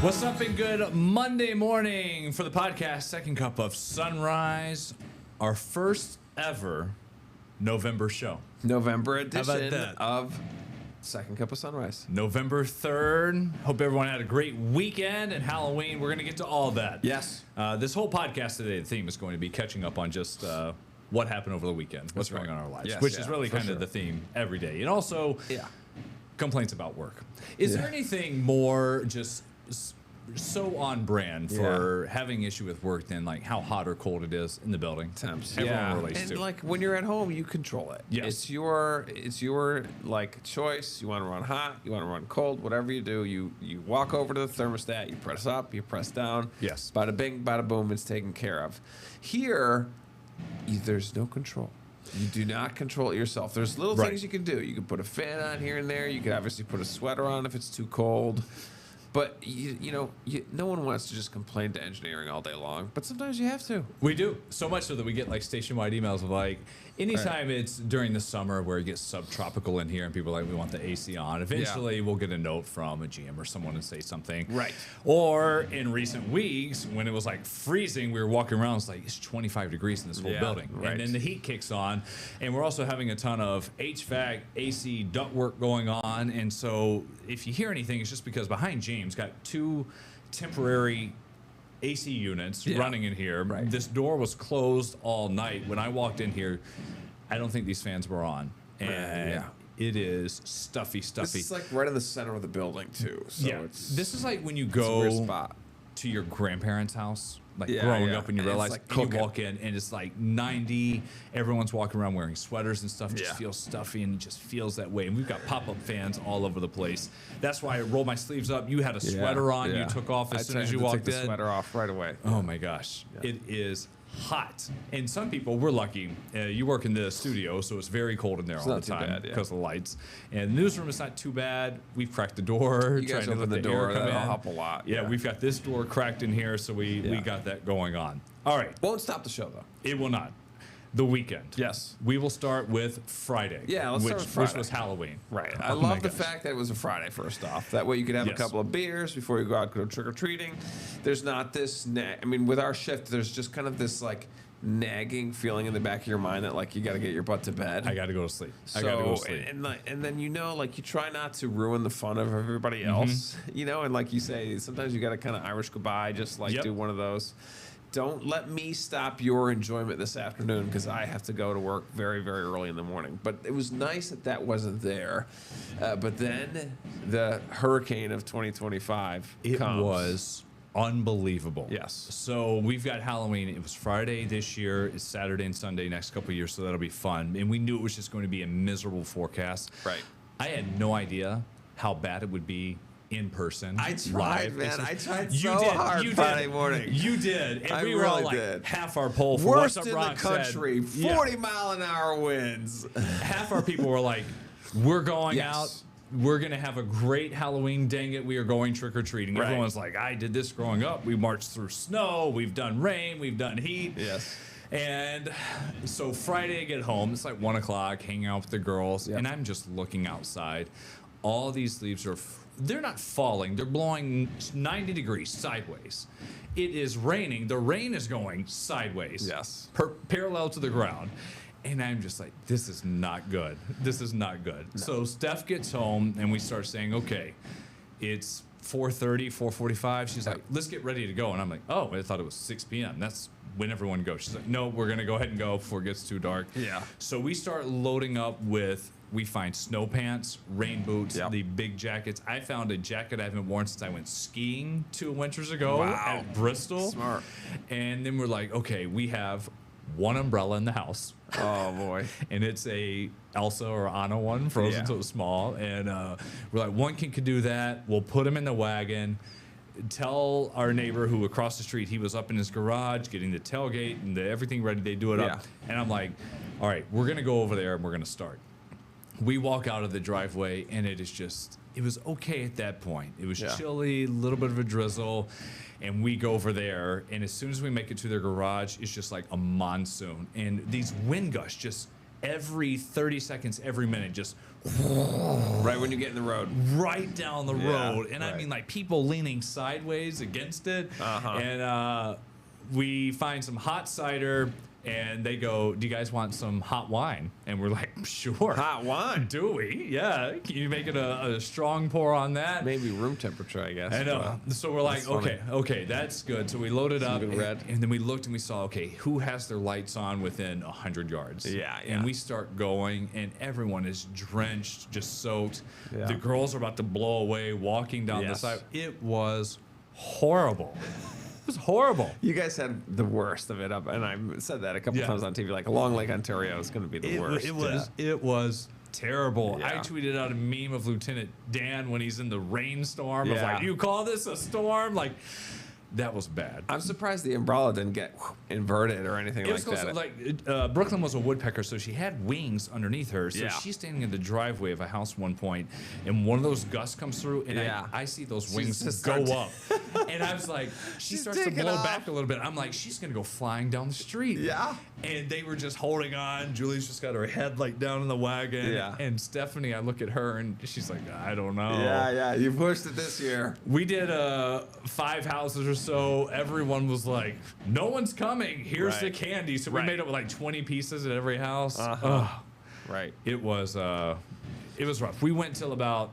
What's up and good Monday morning for the podcast, Second Cup of Sunrise, our first ever November show. November edition that? of Second Cup of Sunrise. November 3rd. Hope everyone had a great weekend and Halloween. We're going to get to all that. Yes. This whole podcast today, the theme is going to be catching up on just what happened over the weekend, what's going on in our lives, Yes, which yeah, is really for kind of sure. the theme every day. And also complaints about work. Is Yeah. there anything more just so on brand for having issue with work than like how hot or cold it is in the building? Temps. Everyone relates and to. like when you're at home, you control it. Yes. It's your like choice. You want to run hot, you want to run cold, whatever you do, you walk over to the thermostat, you press up, you press down. Yes. Bada bing, bada boom, it's taken care of. Here, there's no control. You do not control it yourself. There's little Right. things you can do. You can put a fan on here and there. You can obviously put a sweater on if it's too cold. But, no one wants to just complain to engineering all day long. But sometimes you have to. We do, so much so that we get like station-wide emails of like, anytime Right. it's during the summer where it gets subtropical in here and people are like, we want the AC on. Eventually we'll get a note from a GM or someone and say something. Right. Or in recent weeks when it was like freezing, we were walking around, it's like, it's 25 degrees in this whole Yeah, building. right. And then the heat kicks on and we're also having a ton of HVAC, AC ductwork going on. And so if you hear anything, it's just because behind James got two temporary AC units running in here. Right. This door was closed all night. When I walked in here, I don't think these fans were on. And it is stuffy. This is like right in the center of the building, too. So it's, This is like when you it's a weird go spot. to your grandparents' house, like Yeah, growing yeah. up, and you And it's realize like and you cooking. walk in and it's like 90. Everyone's walking around wearing sweaters and stuff. It just Yeah. feels stuffy and it just feels that way. And we've got pop-up fans all over the place. That's why I roll my sleeves up. You had a sweater on. You took off as soon as you walked take in. the sweater off right away. Oh my gosh, it is hot. And some people, we're lucky. You work in the studio, so it's very cold in there all the not too time bad, because of the lights. And the newsroom is not too bad. We've cracked the door. You guys trying to open let the air door, come that'll in. help a lot. Yeah, we've got this door cracked in here, so we got that going on. All right, Won't stop the show, though. it will not. The weekend. Yes. We will start with Friday. Yeah, let's start with Which Friday. was Halloween. Right. Oh I my love the gosh. fact that it was a Friday, first off. That way you could have a Yes. couple of beers before you go out, go trick-or-treating. There's not this, with our shift, there's just kind of this, like, nagging feeling in the back of your mind that, like, you got to get your butt to bed. I got to go to sleep. So, I got to go to sleep. and then, you try not to ruin the fun of everybody else, and like you say, sometimes you got to kind of Irish goodbye, just like do one of those. Don't let me stop your enjoyment this afternoon because I have to go to work very, very early in the morning. But it was nice that wasn't there. But then the hurricane of 2025 It comes. was unbelievable. Yes. So we've got Halloween. It was Friday this year. It's Saturday and Sunday next couple of years, so that'll be fun. And we knew it was just going to be a miserable forecast. Right. I had no idea how bad it would be in person. I tried, live. man. It's just- I tried you so did. hard You Friday did. morning. You did. And I we were all really like did. half our poll for Worst What's Up in Rock the country, said, 40-mile-an-hour winds. half our people were like, we're going Yes. out. We're going to have a great Halloween. Dang it, we are going trick-or-treating. Right. Everyone's like, I did this growing up. We marched through snow. We've done rain. We've done heat. Yes. And so Friday I get home. It's like 1 o'clock, hanging out with the girls. Yep. And I'm just looking outside. All these leaves are, they're not falling. They're blowing 90 degrees sideways. It is raining. The rain is going sideways. Yes. Parallel to the ground. And I'm just like, this is not good. This is not good. No. So Steph gets home and we start saying, okay, it's 4:30, 4:45. She's like, let's get ready to go. And I'm like, oh, I thought it was 6 p.m. That's when everyone goes. She's like, no, we're going to go ahead and go before it gets too dark. Yeah. So we start loading up with, we find snow pants, rain boots, Yep. the big jackets. I found a jacket I haven't worn since I went skiing 2 winters ago Wow. at Bristol. Smart. And then we're like, okay, we have one umbrella in the house. Oh, boy. And it's a Elsa or Anna one, frozen Yeah. so it's small. And we're like, one kid could do that. We'll put him in the wagon. Tell our neighbor who across the street, he was up in his garage getting the tailgate and everything ready. They do it Yeah. up. And I'm like, all right, we're going to go over there and we're going to start. We walk out of the driveway and it is just, it was okay at that point. It was chilly, a little bit of a drizzle. And we go over there, and as soon as we make it to their garage, it's just like a monsoon. And these wind gusts just every 30 seconds, every minute, just Right when you get in the road. right down the Yeah, road. And I right. mean, like people leaning sideways against it. Uh-huh. And we find some hot cider. And they go, "Do you guys want some hot wine?" And we're like, "Sure." Hot wine. Do we? Yeah. Can you make it a strong pour on that? Maybe room temperature, I guess. I know. So we're like, That's funny. okay, that's good. So we loaded up, good red. and then we looked and we saw, okay, who has their lights on within 100 yards? Yeah, yeah. And we start going, and everyone is drenched, just soaked. Yeah. The girls are about to blow away, walking down the Yes. side. It was horrible. It was horrible. You guys had the worst of it up, and I said that a couple Yeah. times on TV. Like Long Lake, Ontario is going to be the worst. It was terrible. I Yeah. tweeted out a meme of Lieutenant Dan when he's in the rainstorm of Yeah. like, "You call this a storm?" Like, that was bad. I'm surprised the umbrella didn't get inverted or anything It was like close, that. like Brooklyn was a woodpecker, so she had wings underneath her. So Yeah. she's standing in the driveway of a house at one point, and one of those gusts comes through, and Yeah. I see those She's wings just go starts- up, and I was like, she She's starts to taking blow off. back a little bit. I'm like, she's gonna go flying down the street. Yeah. And they were just holding on. Julie's just got her head like down in the wagon. Yeah. And Stephanie, I look at her, and she's like, I don't know. Yeah. You pushed it this year. We did 5 houses or so. Everyone was like, "No one's coming. Here's the Right. candy." So we Right. made up with like 20 pieces at every house. Uh-huh. Ugh. Right. It was rough. We went till about,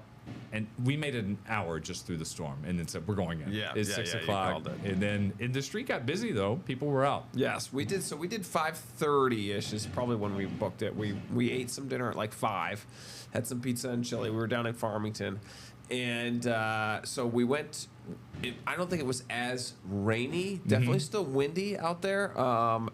and we made it an hour just through the storm, and then said we're going in. Yeah, It's yeah, 6 yeah, you o'clock, called it. and then the street got busy though. People were out. Yes, we did. So we did 5:30-ish is probably when we booked it. We ate some dinner at like 5, had some pizza and chili. We were down in Farmington, and so we went. I don't think it was as rainy. Definitely still windy out there.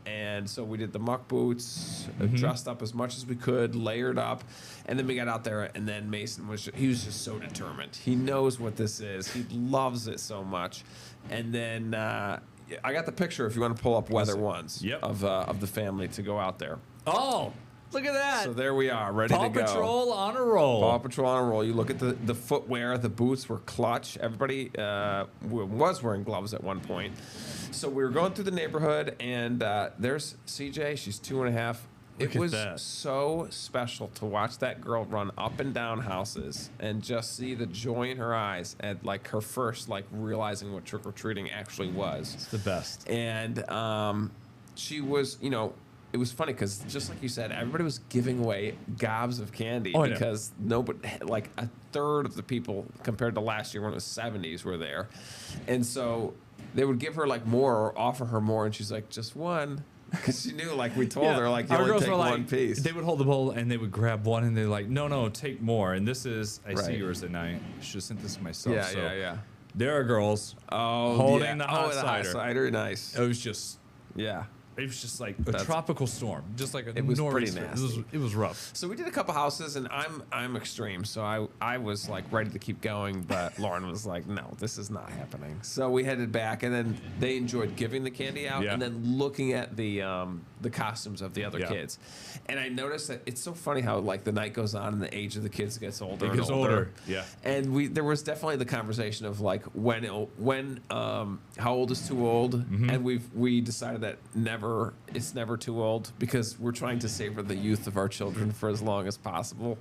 And so we did the muck boots, dressed up as much as we could, layered up, and then we got out there. And then Mason was just so determined. He knows what this is. He loves it so much. And then I got the picture if you want to pull up Weather Ones Yep. of the family to go out there. Oh, look at that! So there we are, ready Paw to go. Patrol on a roll. Paw Patrol on a roll. You look at the footwear, the boots were clutch. Everybody was wearing gloves at one point. So we were going through the neighborhood, and there's CJ. She's 2.5. Look It at was that. so special to watch that girl run up and down houses and just see the joy in her eyes at like her first like realizing what trick or treating actually was. It's the best. And she was, it was funny because just like you said, everybody was giving away gobs of candy Oh, I know. because nobody, like a third of the people compared to last year when it was 70s were there. And so they would give her like more or offer her more. And she's like, just one. Because she knew, like we told her, like you Our only girls take were like, one piece. They would hold the bowl and they would grab one and they're like, no, take more. And this is, I see Right. yours, and I should have sent this to myself. Yeah, so yeah. There are girls Oh, holding yeah. the hot the cider. cider, nice. It was just Yeah. like a That's- tropical storm, just like a It was pretty nor'easter. nasty. It was rough. So we did a couple houses, and I'm extreme. So I was like ready to keep going, but Lauren was like, no, this is not happening. So we headed back, and then they enjoyed giving the candy out, Yeah. and then looking at the costumes of the other Yeah. kids. And I noticed that it's so funny how like the night goes on and the age of the kids gets older. It and gets older. older, yeah. And there was definitely the conversation of like when how old is too old, and we decided that it's never too old because we're trying to savor the youth of our children for as long as possible,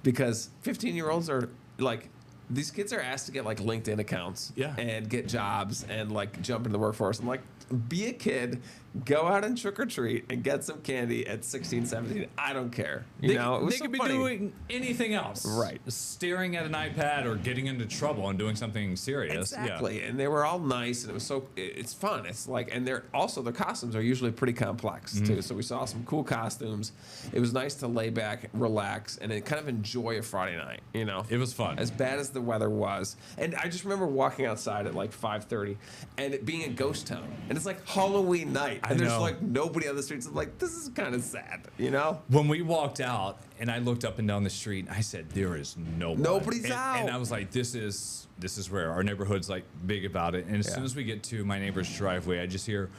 because 15-year-olds are like. These kids are asked to get like LinkedIn accounts and get jobs and like jump into the workforce. I'm like, be a kid, go out and trick or treat and get some candy at 16, 17. I don't care. You know, it was they so could be funny. doing anything else. Right. Staring at an iPad or getting into trouble and doing something serious. Exactly, and they were all nice, and it was it's fun. It's like, and they're also their costumes are usually pretty complex too. So we saw some cool costumes. It was nice to lay back, relax, and kind of enjoy a Friday night. You know, It was fun. as bad as the weather was, and I just remember walking outside at like 5:30, and it being a ghost town, and it's like Halloween night, and I there's know. like nobody on the streets. I'm like, this is kind of sad, you know. When we walked out and I looked up and down the street, I said, there is nobody. Nobody's and, out. And I was like, this is rare. Our neighborhood's like big about it. And as Yeah. soon as we get to my neighbor's driveway, I just hear,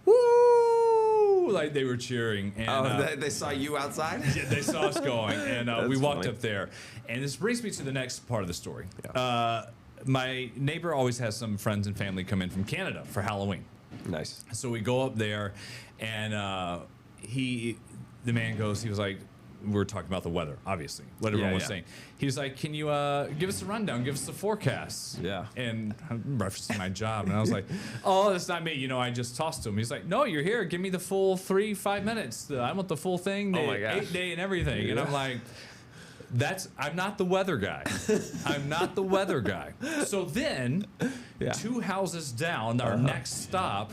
woo, like they were cheering. And They saw you outside. yeah, they saw us going, and we That's walked funny. up there. And this brings me to the next part of the story. Yeah. My neighbor always has some friends and family come in from Canada for Halloween. Nice. So we go up there, and the man goes, he was like, we were talking about the weather, obviously, what everyone was saying. He's like, can you give us a rundown, give us the forecast? Yeah. And I'm referencing my job, and I was like, oh, that's not me. You know, I just tossed to him. He's like, no, you're here. Give me the full 3-5 minutes. I want the full thing, the Oh my gosh. 8-day and everything. Yeah. And I'm like, I'm not the weather guy. I'm not the weather guy. So then, 2 houses down, our next stop,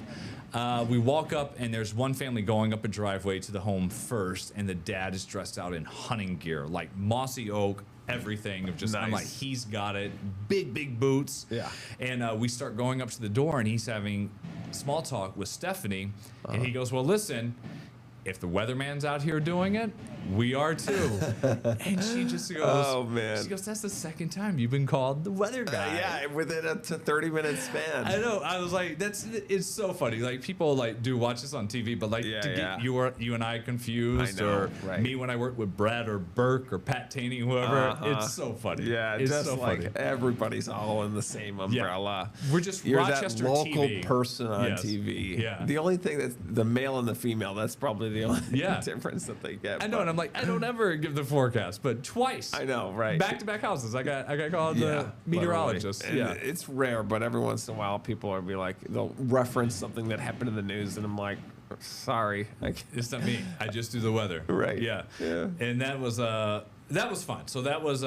we walk up, and there's one family going up a driveway to the home first, and the dad is dressed out in hunting gear, like mossy oak, everything. Of just, I'm like, Nice. he's got it. Big boots. Yeah. And we start going up to the door, and he's having small talk with Stephanie, and he goes, well, listen, if the weatherman's out here doing it, we are too. And she just goes, Oh, man. She goes, that's the second time you've been called the weather guy. Yeah, within a 30-minute span. I know. I was like, it's so funny. Like, people like do watch this on TV, but like to get you and I confused, I know, or right. me when I worked with Brad or Burke or Pat Taney, whoever. It's so funny. Yeah, it's just so like funny. everybody's all in the same umbrella. We're just You're Rochester that local TV. person on Yes. TV. Yeah. The only thing that's the male and the female, that's probably the only Yeah. difference that they get. I know, but- and I'm like, I don't ever give the forecast, but twice. I know, right? Back-to-back houses. I got called the literally. meteorologist. And Yeah. it's rare, but every once in a while, people will be like, they'll reference something that happened in the news, and I'm like, sorry, It's not me. I just do the weather. Right. Yeah. Yeah. And that was fun. So that was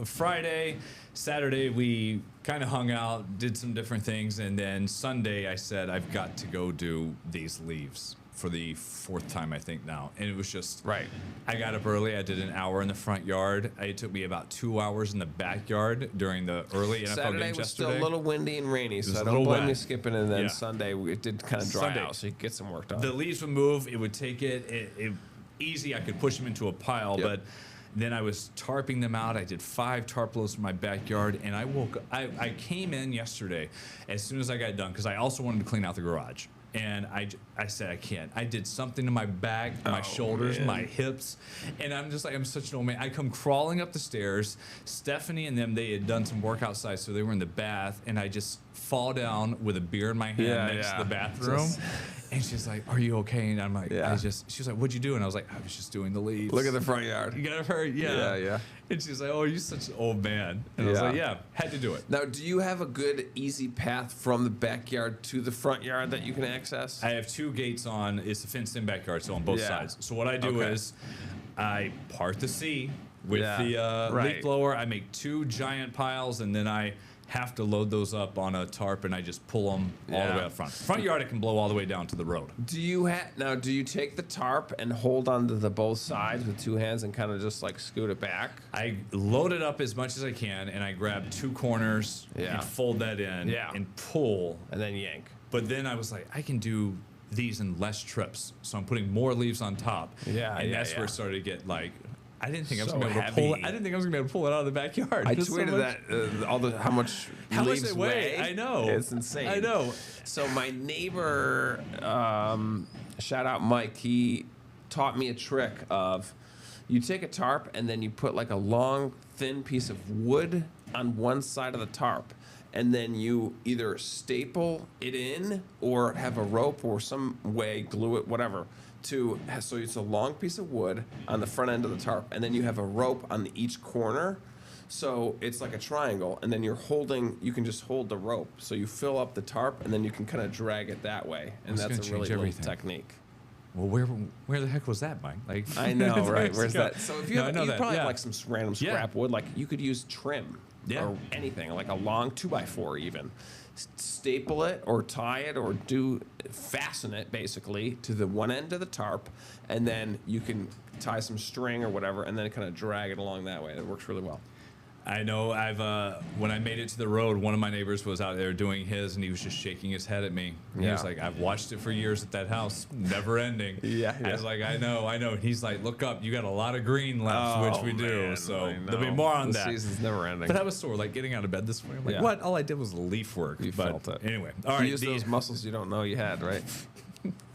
Friday. Saturday we kind of hung out, did some different things, and then Sunday I said I've got to go do these leaves for the 4th time, I think now. And it was just Right. I got up early. I did an hour in the front yard. It took me about 2 hours in the backyard during the early NFL Saturday games was yesterday. still a little windy and rainy, was so a I don't little blame wet. you skipping. And then Yeah. Sunday, it did kind of dry Sunday. out, so you could get some work done. The leaves would move. It would take it easy. I could push them into a pile, Yep. but then I was tarping them out. I did 5 tarp loads in my backyard, and I woke up. I came in yesterday as soon as I got done because I also wanted to clean out the garage. And I said, I can't. I did something to my back, my shoulders, man. my hips. And I'm just like, I'm such an old man. I come crawling up the stairs. Stephanie and them, they had done some work outside, so they were in the bath. And I just fall down with a beer in my hand next to the bathroom. And she's like, are you okay? And I'm like, she was like, what'd you do? And I was like, I was just doing the leaves. Look at the front yard. You got her? Yeah. Yeah. And she's like, oh, you're such an old man. And I was like, yeah, had to do it. Now, do you have a good, easy path from the backyard to the front yard that you can access? I have 2 gates on. It's a fenced-in backyard, so on both Yeah. sides. So what I do Okay. is I part the C with Yeah. the Right. leaf blower. I make 2 giant piles, and then I have to load those up on a tarp, and I just pull them all the way up front. Front yard, I can blow all the way down to the road. Do you take the tarp and hold onto the both sides with 2 hands and kind of just like scoot it back? I load it up as much as I can, and I grab 2 corners and fold that in and pull. And then yank. But then I was like, I can do these in less trips. So I'm putting more leaves on top. And that's where it started to get like, I didn't think I was So gonna be able to pull it. heavy. I didn't think I was gonna be able to pull it out of the backyard. I Just so tweeted much- that how much How much leaves they weigh. I know. It's insane. I know. So my neighbor, shout out Mike, he taught me a trick of you take a tarp and then you put like a long, thin piece of wood on one side of the tarp. And then you either staple it in or have a rope or some way, glue it, whatever. So it's a long piece of wood on the front end of the tarp. And then you have a rope on each corner. So it's like a triangle. And then you can just hold the rope. So you fill up the tarp and then you can kind of drag it that way. And It's that's a gonna really change little everything. technique. Well, where the heck was that, Mike? Like, I know, right? Where's go. that? So if you No, I have, know you that, probably yeah. have like some random Yeah. scrap wood, like you could use trim or anything, like a long 2x4 even. Staple it or tie it or fasten it basically to the one end of the tarp, and then you can tie some string or whatever, and then kind of drag it along that way. It works really well. I know. When I made it to the road, one of my neighbors was out there doing his, and he was just shaking his head at me. And He was Yeah. like, "I've watched it for years at that house, never ending." Yeah, I was like, "I know." And he's like, "Look up, you got a lot of green left, which we do." Man, So I there'll be know. more on the that. season's never ending. But I was sore, like getting out of bed this morning. I'm like, Yeah. what? All I did was leaf work. You But felt it. Anyway, all You right. use those muscles you don't know you had, right?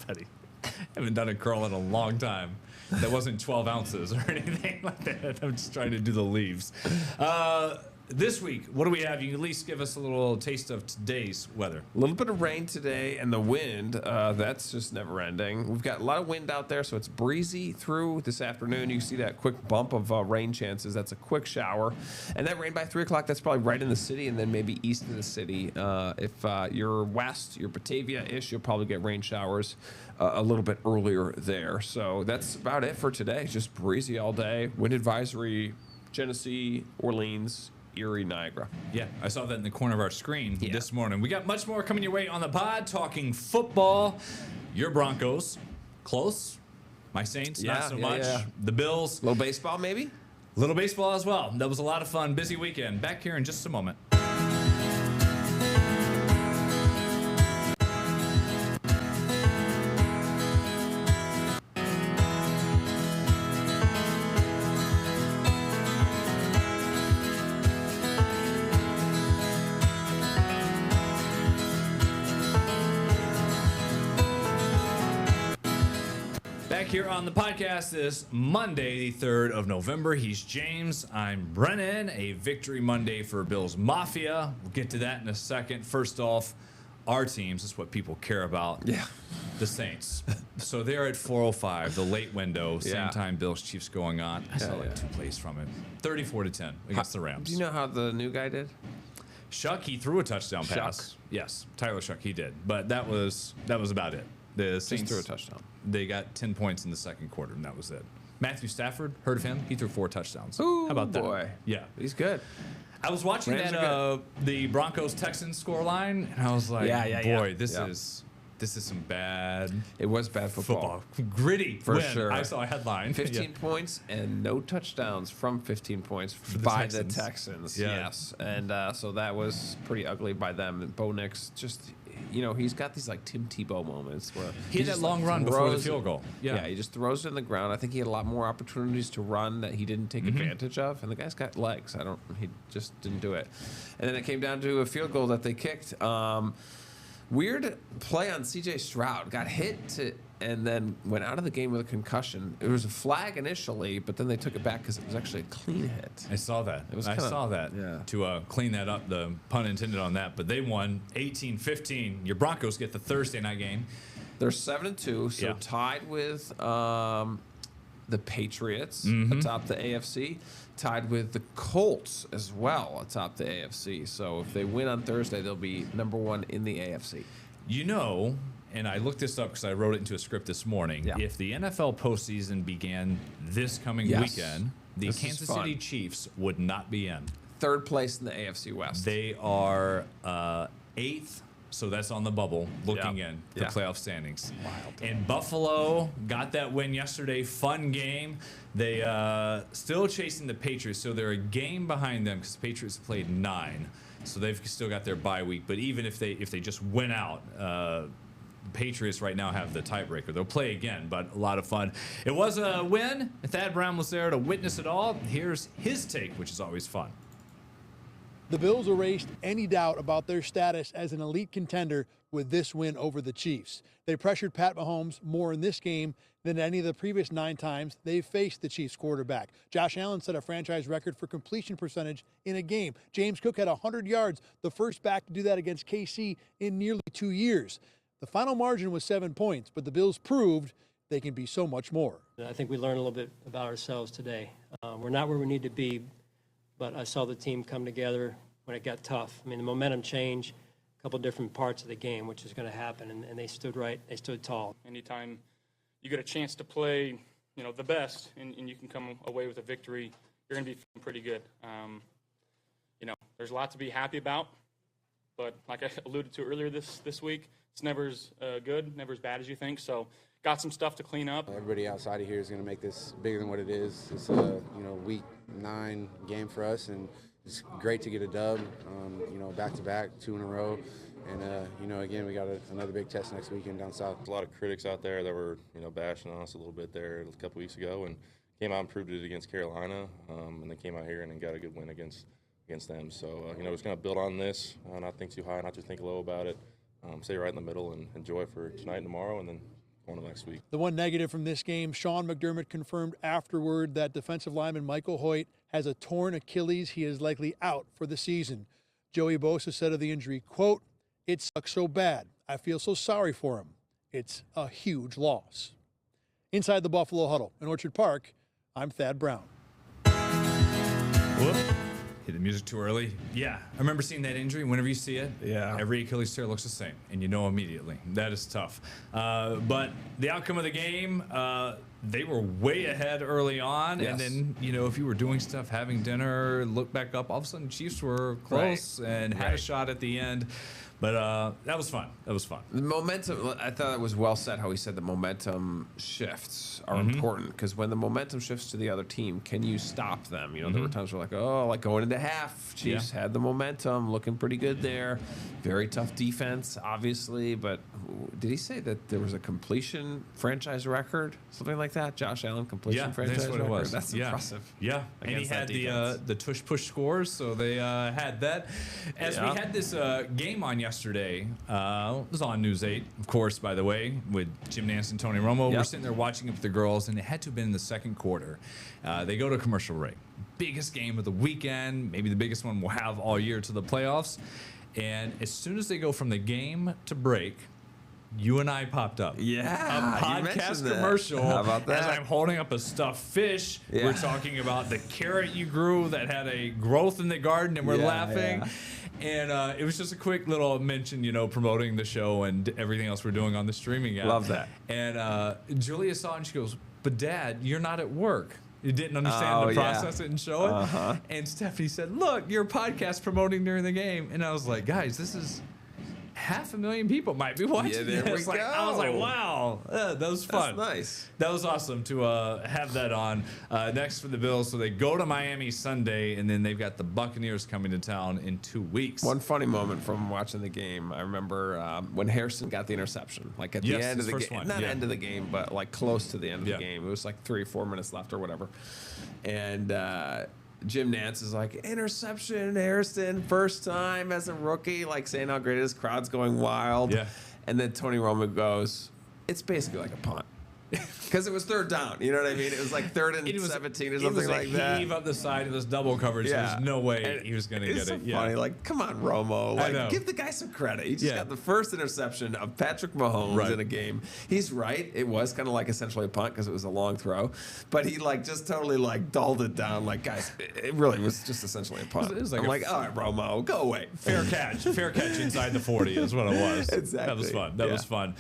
Buddy, I haven't done a curl in a long time. That wasn't 12 ounces or anything like that. I'm just trying to do the leaves. This week, what do we have? You can at least give us a little taste of today's weather. A little bit of rain today, and the wind, that's just never ending. We've got a lot of wind out there, so it's breezy through this afternoon. You see that quick bump of rain chances. That's a quick shower. And that rain by 3 o'clock, that's probably right in the city, and then maybe east of the city. If you're west, you're Batavia-ish, you'll probably get rain showers a little bit earlier there. So that's about it for today. Just breezy all day. Wind advisory, Genesee, Orleans, Erie, Niagara. Yeah, I saw that in the corner of our screen this morning. We got much more coming your way on the pod, talking football. Your Broncos, close. My Saints, not so much. Yeah. The Bills. Little baseball, maybe? Little baseball as well. That was a lot of fun. Busy weekend. Back here in just a moment. Here on the podcast this Monday, the 3rd of November. He's James. I'm Brennan. A victory Monday for Bills Mafia. We'll get to that in a second. First off, our teams. That's what people care about. Yeah. The Saints. So they're at 4:05, the late window. Same time Bills Chiefs going on. I saw like 2 plays from it. 34-10 against the Rams. Do you know how the new guy did? Shuck, he threw a touchdown pass. Yes, Tyler Shuck, he did. But that was about it. The Saints threw a touchdown. They got 10 points in the second quarter, and that was it. Matthew Stafford, heard of him? He threw 4 touchdowns. Ooh, how about that? Boy. Yeah. He's good. I was watching the Broncos-Texans scoreline, and I was like, boy, this is some bad. It was bad football. Gritty for win. sure. I saw a headline. 15 points and no touchdowns from 15 points by the Texans. Yeah. Yes. And so that was pretty ugly by them. And Bo Nix just, he's got these like Tim Tebow moments where he had that long run before the field goal. Yeah, he just throws it in the ground. I think he had a lot more opportunities to run that he didn't take advantage of. And the guy's got legs. He just didn't do it. And then it came down to a field goal that they kicked. Weird play on C.J. Stroud. Got hit and then went out of the game with a concussion. It was a flag initially, but then they took it back because it was actually a clean hit. I saw that. I saw that. Yeah. To clean that up, the pun intended on that. But they won 18-15. Your Broncos get the Thursday night game. They're 7-2, so tied with the Patriots atop the AFC. Tied with the Colts as well atop the AFC. So if they win on Thursday, they'll be number 1 in the AFC. And I looked this up because I wrote it into a script this morning. Yeah. If the NFL postseason began this coming weekend, the Kansas City Chiefs would not be in. 3rd place in the AFC West. They are 8th. So that's on the bubble looking in the playoff standings. Wild. And Buffalo got that win yesterday. Fun game. They still chasing the Patriots. So they're a game behind them because the Patriots played 9. So they've still got their bye week. But even if they just win out, the Patriots right now have the tiebreaker. They'll play again, but a lot of fun. It was a win. Thad Brown was there to witness it all. Here's his take, which is always fun. The Bills erased any doubt about their status as an elite contender with this win over the Chiefs. They pressured Pat Mahomes more in this game than any of the previous 9 times they've faced the Chiefs quarterback. Josh Allen set a franchise record for completion percentage in a game. James Cook had 100 yards, the first back to do that against KC in nearly 2 years. The final margin was 7 points, but the Bills proved they can be so much more. I think we learned a little bit about ourselves today. We're not where we need to be, but I saw the team come together when it got tough. I mean, the momentum changed a couple different parts of the game, which is going to happen, and they stood right. They stood tall. Anytime you get a chance to play, the best, and you can come away with a victory, you're going to be feeling pretty good. There's a lot to be happy about, but like I alluded to earlier this week, it's never as good, never as bad as you think. So got some stuff to clean up. Everybody outside of here is going to make this bigger than what it is. It's a week 9 game for us, and it's great to get a dub. Back-to-back, 2 in a row, and again we got another big test next weekend down south. A lot of critics out there that were bashing on us a little bit there a couple weeks ago, and came out and proved it against Carolina, and then came out here and then got a good win against them. So we're just going to build on this, not think too high, not to think low about it. Stay right in the middle and enjoy for tonight and tomorrow, and then going to next week. The one negative from this game, Sean McDermott confirmed afterward that defensive lineman Michael Hoyt has a torn Achilles. He is likely out for the season. Joey Bosa said of the injury, quote, "It sucks so bad. I feel so sorry for him. It's a huge loss." Inside the Buffalo Huddle in Orchard Park, I'm Thad Brown. Whoop. Hit the music too early. Yeah, I remember seeing that injury. Whenever you see it, Yeah. every Achilles tear looks the same, and you know immediately. That is tough. But the outcome of the game, they were way ahead early on, Yes. and then if you were doing stuff, having dinner, look back up, all of a sudden Chiefs were close and had a shot at the end. But that was fun. That was fun. The momentum, I thought it was well said how he said the momentum shifts are important, because when the momentum shifts to the other team, can you stop them? There were times where like going into half, Chiefs had the momentum, looking pretty good there. Very tough defense, obviously, but did he say that there was a completion franchise record? Something like that? Josh Allen completion franchise that's what record? it was. That's impressive. Yeah, and he against that had defense. the tush-push scores, so they had that. As we had this game on yesterday, it was on News 8, of course, by the way, with Jim Nance and Tony Romo. Yep. We're sitting there watching it with the girls, and it had to have been in the second quarter. They go to commercial break. Biggest game of the weekend, maybe the biggest one we'll have all year to the playoffs. And as soon as they go from the game to break, you and I popped up. Yeah, A you mentioned podcast that. commercial. How about that? As I'm holding up a stuffed fish. Yeah. We're talking about the carrot you grew that had a growth in the garden, and we're Yeah, laughing. yeah. And it was just a quick little mention, promoting the show and everything else we're doing on the streaming app. Love that. And Julia saw it and she goes, "But Dad, you're not at work." You didn't understand the yeah. process and show it. And Stephanie said, "Look, your podcast promoting during the game." And I was like, "Guys, this is 500,000 people might be watching Yeah, there this." we I was like, go. wow, that was fun. That's nice. That was awesome to have that on. Next for the Bills, so they go to Miami Sunday, and then they've got the Buccaneers coming to town in 2 weeks. One funny moment from watching the game, I remember when Harrison got the interception, like at the Yes, end his of the first game, one, not yeah. end of the game, but like close to the end of Yeah. the game. It was like 3 or 4 minutes left or whatever. And Jim Nance is like, "Interception, Harrison, first time as a rookie," like saying how great it is. Crowd's going wild. Yeah. And then Tony Romo goes, "It's basically like a punt." Because it was third down. You know what I mean? It was like 3rd and 17 or something like It was a that. heave up the side of this double coverage. Yeah. There's no way And he was going to it's get so it. Yeah. funny. Like, come on, Romo. I know. Like, give the guy some credit. He just Yeah. got the first interception of Patrick Mahomes Right. in a game. He's right. It was kind of like essentially a punt because it was a long throw, but he like just totally like dulled it down. Like, guys, it really was just essentially a punt. It was like I'm a like, all right, Romo, go away. Fair catch inside the 40 is what it was. That was Exactly. fun. That Yeah. was fun.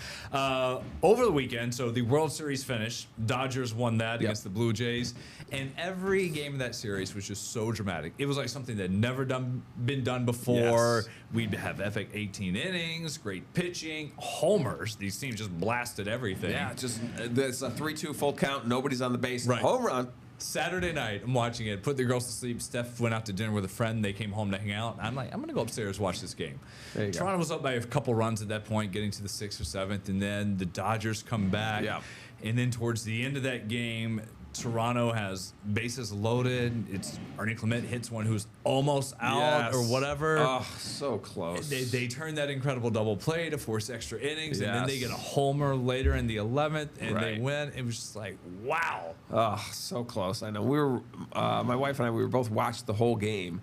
Over the weekend, so the World Series finished. Dodgers won that against the Blue Jays, and every game of that series was just so dramatic. It was like something that never been done before. Yes. We'd have epic 18 innings, great pitching, homers. These teams just blasted everything. Yeah, just it's a 3-2 full count. Nobody's on the base. Right. Home run. Saturday night, I'm watching it. Put the girls to sleep. Steph went out to dinner with a friend. They came home to hang out. I'm like, I'm going to go upstairs watch this game. There you go. Toronto was up by a couple runs at that point, getting to the 6th or 7th, and then the Dodgers come back. Yeah. And then towards the end of that game, Toronto has bases loaded. It's Arnie Clement hits one who's almost out or Yes. whatever. Oh, so close. They turn that incredible double play to force extra innings, and then they Yes. get a homer later in the 11th, and they Right. win. It was just like, wow. Oh, so close. I know. We were, my wife and I, we were both watched the whole game,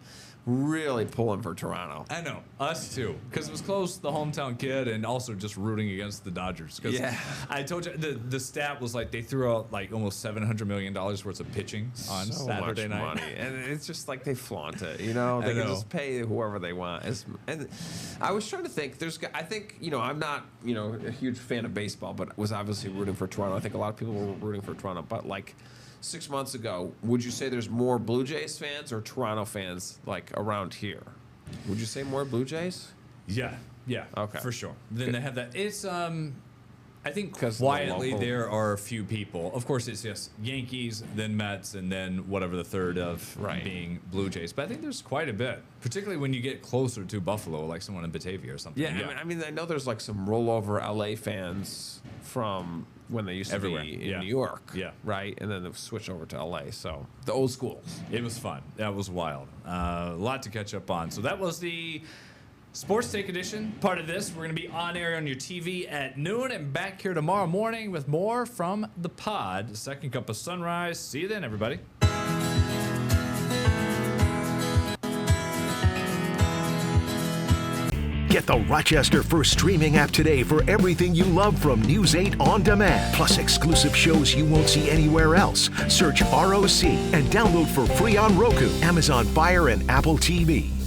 really pulling for Toronto. I know, us too, because it was close, the hometown kid, and also just rooting against the Dodgers. 'Cause Yeah. I told you, the stat was like they threw out like almost $700 million worth of pitching on So Saturday much night. money. And it's just like they flaunt it, you know? They I can know. just pay whoever they want. And I was trying to think, I think, I'm not, a huge fan of baseball, but was obviously rooting for Toronto. I think a lot of people were rooting for Toronto, but like 6 months ago, would you say there's more Blue Jays fans or Toronto fans like around here? Would you say more Blue Jays? Yeah, Okay. for sure. Then they have that. It's I think 'Cause of the quietly local- there are a few people. Of course, it's just Yankees, then Mets, and then whatever the third of Right. being Blue Jays. But I think there's quite a bit, particularly when you get closer to Buffalo, like someone in Batavia or something. Yeah, I mean, I know there's like some rollover LA fans from when they used to Everywhere, be in yeah. New York. Yeah. Right? And then they switch over to LA. So the old schools. It was fun. That was wild. A lot to catch up on. So that was the Sports Take Edition, part of this. We're going to be on air on your TV at noon and back here tomorrow morning with more from the pod. Second Cup of Sunrise. See you then, everybody. Get the Rochester First streaming app today for everything you love from News 8 On Demand, plus exclusive shows you won't see anywhere else. Search ROC and download for free on Roku, Amazon Fire, and Apple TV.